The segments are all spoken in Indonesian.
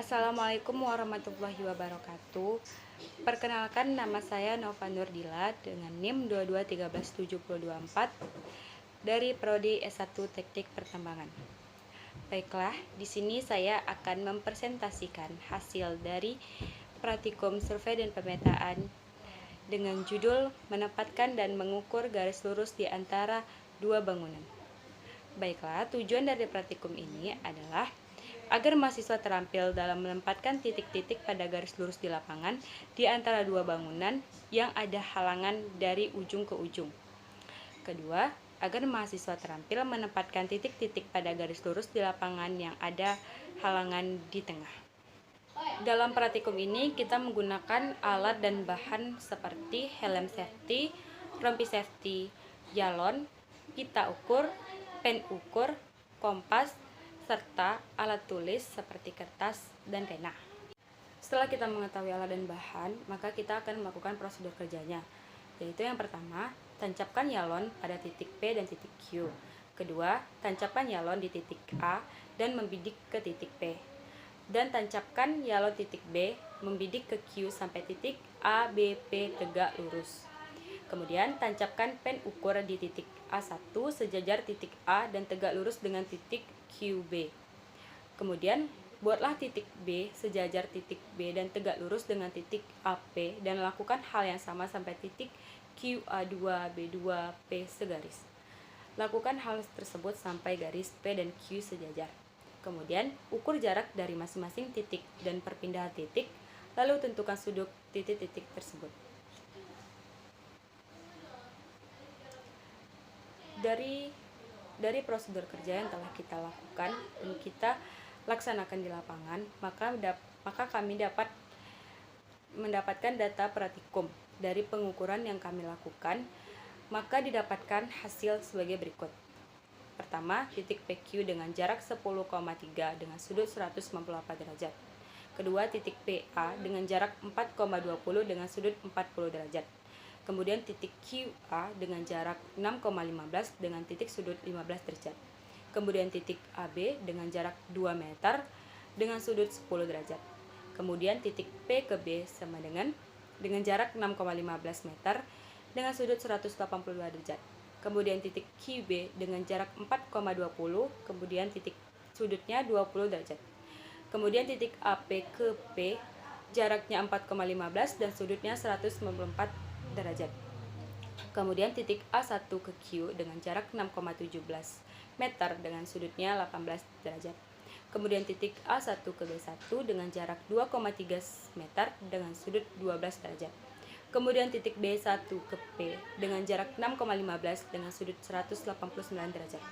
Assalamualaikum warahmatullahi wabarakatuh. Perkenalkan, nama saya Nova Nurdila dengan NIM 2213724 dari Prodi S1 Teknik Pertambangan. Baiklah, di sini saya akan mempresentasikan hasil dari Praktikum Survei dan Pemetaan dengan judul menempatkan dan mengukur garis lurus di antara dua bangunan. Baiklah, tujuan dari praktikum ini adalah agar mahasiswa terampil dalam menempatkan titik-titik pada garis lurus di lapangan di antara dua bangunan yang ada halangan dari ujung ke ujung. Kedua, agar mahasiswa terampil menempatkan titik-titik pada garis lurus di lapangan yang ada halangan di tengah. Dalam praktikum ini kita menggunakan alat dan bahan seperti helm safety, rompi safety, galon, pita ukur, pen ukur, kompas, serta alat tulis seperti kertas dan pena. Setelah kita mengetahui alat dan bahan, maka kita akan melakukan prosedur kerjanya, yaitu yang pertama, tancapkan yalon pada titik P dan titik Q. Kedua, tancapkan yalon di titik A dan membidik ke titik P. Dan tancapkan yalon titik B, membidik ke Q sampai titik A, B, P tegak lurus. Kemudian, tancapkan pen ukur di titik A1 sejajar titik A dan tegak lurus dengan titik QB. Kemudian, buatlah titik B sejajar titik B dan tegak lurus dengan titik AP dan lakukan hal yang sama sampai titik QA2, B2, P segaris. Lakukan hal tersebut sampai garis P dan Q sejajar. Kemudian, ukur jarak dari masing-masing titik dan perpindahan titik, lalu tentukan sudut titik-titik tersebut. Dari prosedur kerja yang telah kita lakukan dan kita laksanakan di lapangan, maka kami dapat mendapatkan data praktikum dari pengukuran yang kami lakukan, maka didapatkan hasil sebagai berikut. Pertama, titik PQ dengan jarak 10,3 dengan sudut 198 derajat. Kedua, titik PA dengan jarak 4,20 dengan sudut 40 derajat. Kemudian titik QA dengan jarak 6,15 dengan titik sudut 15 derajat. Kemudian titik AB dengan jarak 2 meter dengan sudut 10 derajat. Kemudian titik P ke B sama dengan jarak 6,15 meter dengan sudut 182 derajat. Kemudian titik QB dengan jarak 4,20, kemudian titik sudutnya 20 derajat. Kemudian titik AP ke P jaraknya 4,15 dan sudutnya 194 derajat. Kemudian titik A1 ke Q dengan jarak 6,17 meter dengan sudutnya 18 derajat. Kemudian titik A1 ke B1 dengan jarak 2,3 meter dengan sudut 12 derajat. Kemudian titik B1 ke P dengan jarak 6,15 dengan sudut 189 derajat.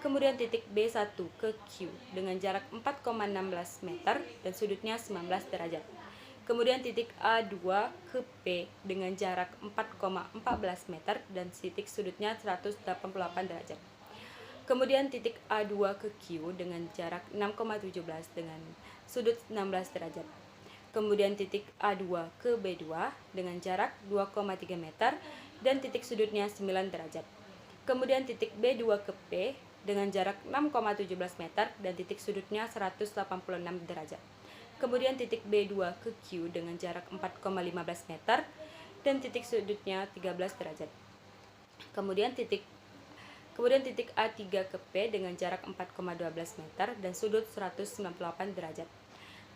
Kemudian titik B1 ke Q dengan jarak 4,16 meter dan sudutnya 19 derajat. Kemudian titik A2 ke P dengan jarak 4,14 meter dan titik sudutnya 188 derajat. Kemudian titik A2 ke Q dengan jarak 6,17 dengan sudut 16 derajat. Kemudian titik A2 ke B2 dengan jarak 2,3 meter dan titik sudutnya 9 derajat. Kemudian titik B2 ke P dengan jarak 6,17 meter dan titik sudutnya 186 derajat. Kemudian titik B2 ke Q dengan jarak 4,15 meter dan titik sudutnya 13 derajat. Kemudian titik A3 ke P dengan jarak 4,12 meter dan sudut 198 derajat.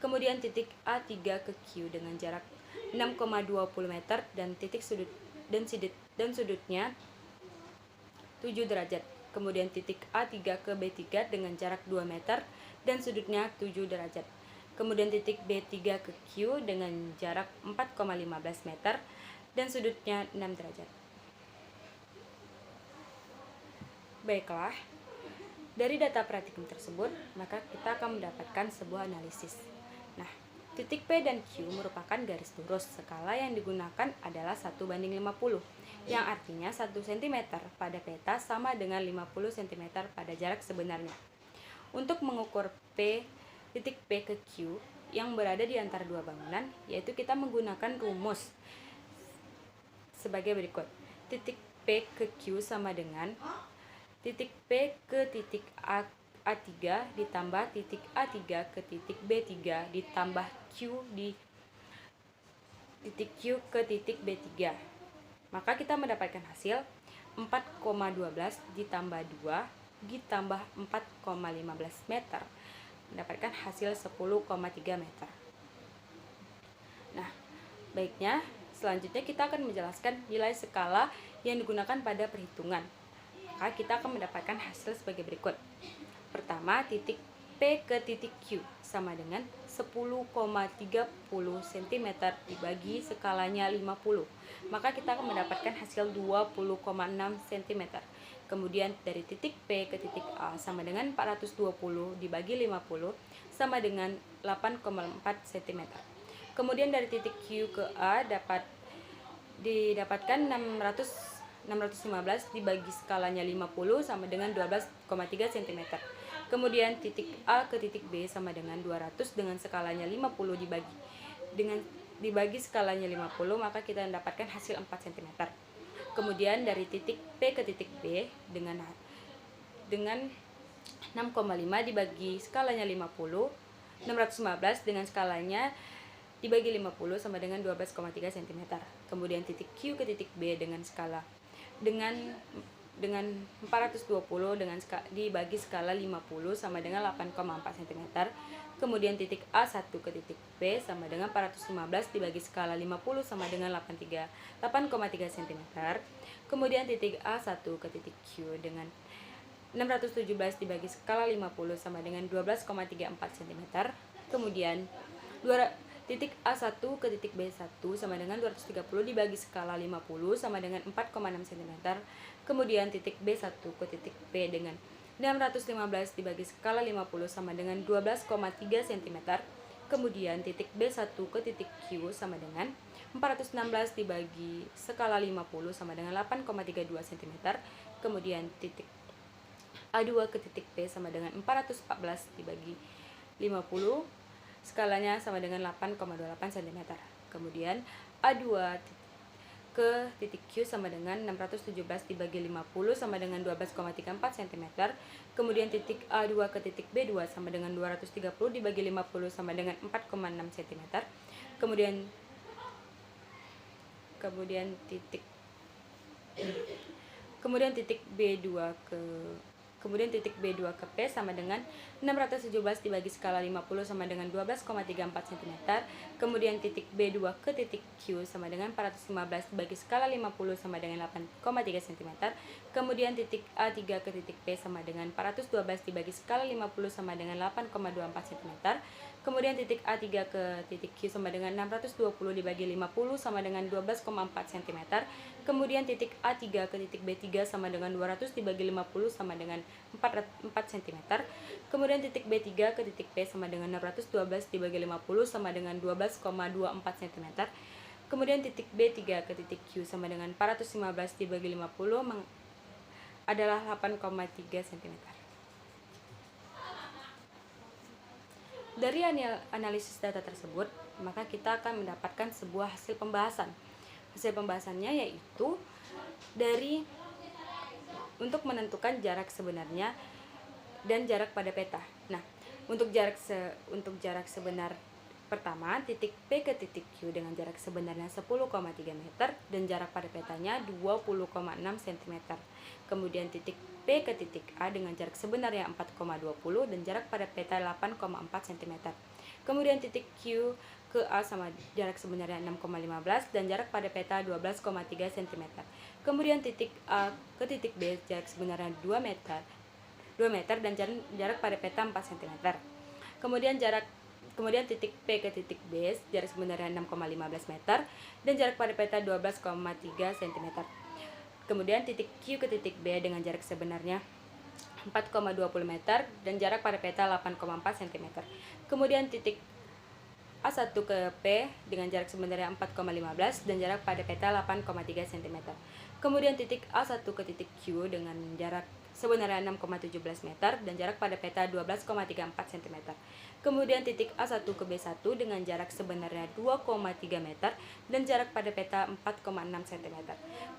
Kemudian titik A3 ke Q dengan jarak 6,20 meter dan titik sudutnya 7 derajat. Kemudian titik A3 ke B3 dengan jarak 2 meter dan sudutnya 7 derajat. Kemudian titik B3 ke Q dengan jarak 4,15 meter dan sudutnya 6 derajat. Baiklah, dari data praktikum tersebut, maka kita akan mendapatkan sebuah analisis. Nah, titik P dan Q merupakan garis lurus. Skala yang digunakan adalah 1:50, yang artinya 1 cm pada peta sama dengan 50 cm pada jarak sebenarnya. Untuk mengukur titik P ke Q yang berada di antara dua bangunan, yaitu kita menggunakan rumus sebagai berikut. Titik P ke Q sama dengan titik P ke titik A A3 ditambah titik A3 ke titik B3 ditambah Q di titik Q ke titik B3. Maka kita mendapatkan hasil 4,12 ditambah 2 ditambah 4,15 meter, mendapatkan hasil 10,3 meter. Nah, baiknya selanjutnya kita akan menjelaskan nilai skala yang digunakan pada perhitungan. Maka kita akan mendapatkan hasil sebagai berikut. Pertama, titik P ke titik Q sama dengan 10,30 cm dibagi skalanya 50. Maka kita akan mendapatkan hasil 20,6 cm. Kemudian dari titik P ke titik A sama dengan 420 dibagi 50 sama dengan 8,4 cm. Kemudian dari titik Q ke A didapatkan 615 dibagi skalanya 50 sama dengan 12,3 cm. Kemudian titik A ke titik B sama dengan 200 dengan skalanya 50 dibagi skalanya 50, maka kita mendapatkan hasil 4 cm. Kemudian dari titik P ke titik B dengan 6,5 dibagi skalanya 50, 615 dengan skalanya dibagi 50 sama dengan 12,3 cm. Kemudian titik Q ke titik B dengan 420 dibagi skala 50 sama dengan 8,4 cm. Kemudian titik A1 ke titik B sama dengan 415 dibagi skala 50 sama dengan 8,3 cm. Kemudian titik A1 ke titik Q dengan 617 dibagi skala 50 sama dengan 12,34 cm. Kemudian titik A1 ke titik B1 sama dengan 230 dibagi skala 50 sama dengan 4,6 cm. Kemudian titik B1 ke titik B dengan 615 dibagi skala 50 sama dengan 12,3 cm. Kemudian titik B1 ke titik Q sama dengan 416 dibagi skala 50 sama dengan 8,32 cm. Kemudian titik A2 ke titik P sama dengan 414 dibagi 50, skalanya sama dengan 8,28 cm. Kemudian A2 ke titik Q sama dengan 617 dibagi 50 sama dengan 12,34 cm. Kemudian titik A2 ke titik B2 sama dengan 230 dibagi 50 sama dengan 4,6 cm. Kemudian titik B2 ke P sama dengan 617 dibagi skala 50 sama dengan 12,34 cm. Kemudian titik B2 ke titik Q sama dengan 415 dibagi skala 50 sama dengan 8,3 cm. Kemudian titik A3 ke titik P sama dengan 412 dibagi skala 50 sama dengan 8,24 cm. Kemudian titik A3 ke titik Q sama dengan 620 dibagi 50 sama dengan 12,4 cm. Kemudian titik A3 ke titik B3 sama dengan 200 dibagi 50 sama dengan 4 cm. Kemudian titik B3 ke titik P sama dengan 612 dibagi 50 sama dengan 12,24 cm. Kemudian titik B3 ke titik Q sama dengan 415 dibagi 50 adalah 8,3 cm. Dari analisis data tersebut, maka kita akan mendapatkan sebuah hasil pembahasan. Hasil pembahasannya yaitu untuk menentukan jarak sebenarnya dan jarak pada peta. Nah, untuk jarak sebenar pertama, titik P ke titik Q dengan jarak sebenarnya 10,3 meter dan jarak pada petanya 20,6 cm. Kemudian titik P ke titik A dengan jarak sebenarnya 4,20 dan jarak pada peta 8,4 cm. Kemudian titik Q ke A sama jarak sebenarnya 6,15 dan jarak pada peta 12,3 cm. Kemudian titik A ke titik B jarak sebenarnya 2 meter dan jarak pada peta 4 cm. Kemudian titik P ke titik B jarak sebenarnya 6,15 meter dan jarak pada peta 12,3 cm. Kemudian titik Q ke titik B dengan jarak sebenarnya 4,20 meter dan jarak pada peta 8,4 cm. Kemudian titik A1 ke P dengan jarak sebenarnya 4,15 dan jarak pada peta 8,3 cm. Kemudian titik A1 ke titik Q dengan jarak sebenarnya 6,17 meter dan jarak pada peta 12,34 cm. Kemudian titik A1 ke B1 dengan jarak sebenarnya 2,3 meter dan jarak pada peta 4,6 cm.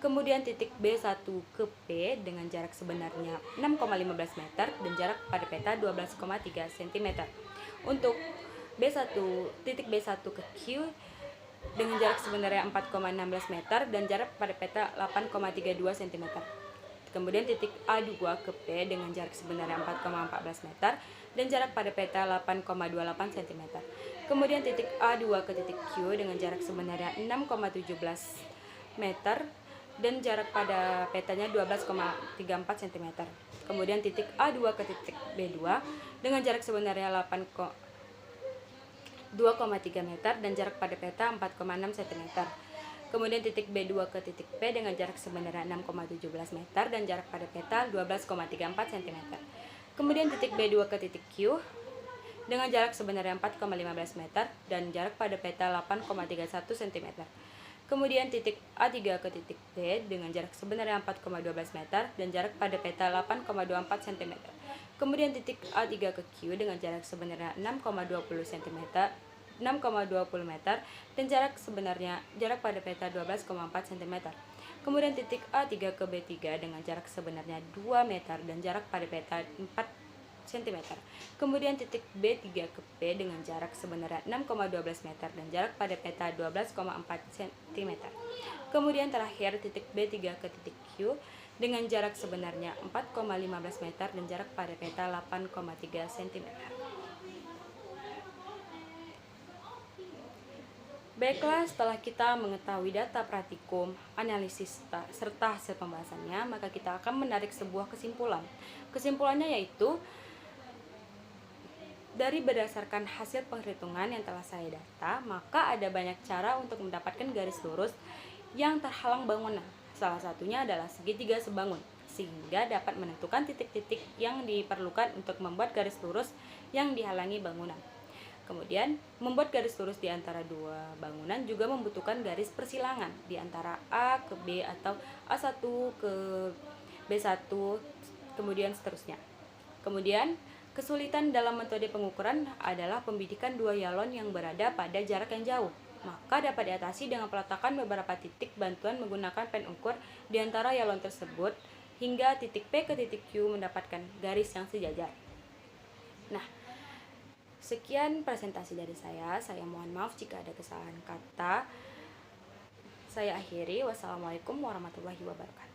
Kemudian titik B1 ke P dengan jarak sebenarnya 6,15 meter dan jarak pada peta 12,3 cm. Untuk titik B1 ke Q dengan jarak sebenarnya 4,16 meter dan jarak pada peta 8,32 cm. Kemudian titik A2 ke P dengan jarak sebenarnya 4,14 meter dan jarak pada peta 8,28 cm. Kemudian titik A2 ke titik Q dengan jarak sebenarnya 6,17 meter dan jarak pada petanya 12,34 cm. Kemudian titik A2 ke titik B2 dengan jarak sebenarnya 2,3 meter dan jarak pada peta 4,6 cm. Kemudian titik B2 ke titik P dengan jarak sebenarnya 6,17 meter dan jarak pada peta 12,34 cm. Kemudian titik B2 ke titik Q dengan jarak sebenarnya 4,15 meter dan jarak pada peta 8,31 cm. Kemudian titik A3 ke titik D dengan jarak sebenarnya 4,12 meter dan jarak pada peta 8,24 cm. Kemudian titik A3 ke Q dengan jarak sebenarnya 6,20 meter dan jarak pada peta 12,4 cm. Kemudian titik A3 ke B3 dengan jarak sebenarnya 2 meter dan jarak pada peta 4 cm. Kemudian titik B3 ke P dengan jarak sebenarnya 6,12 meter dan jarak pada peta 12,4 cm. Kemudian terakhir titik B3 ke titik Q dengan jarak sebenarnya 4,15 meter dan jarak pada peta 8,3 cm. Baiklah, setelah kita mengetahui data praktikum, analisis, serta hasil pembahasannya, maka kita akan menarik sebuah kesimpulan. Kesimpulannya yaitu, dari berdasarkan hasil penghitungan yang telah saya data, maka ada banyak cara untuk mendapatkan garis lurus yang terhalang bangunan. Salah satunya adalah segitiga sebangun, sehingga dapat menentukan titik-titik yang diperlukan untuk membuat garis lurus yang dihalangi bangunan. Kemudian, membuat garis lurus di antara dua bangunan juga membutuhkan garis persilangan di antara A ke B atau A1 ke B1, kemudian seterusnya. Kemudian, kesulitan dalam metode pengukuran adalah pembidikan dua yalon yang berada pada jarak yang jauh. Maka dapat diatasi dengan peletakan beberapa titik bantuan menggunakan pen ukur di antara yalon tersebut hingga titik P ke titik Q mendapatkan garis yang sejajar. Nah, sekian presentasi dari saya. Saya mohon maaf jika ada kesalahan kata. Saya akhiri. Wassalamualaikum warahmatullahi wabarakatuh.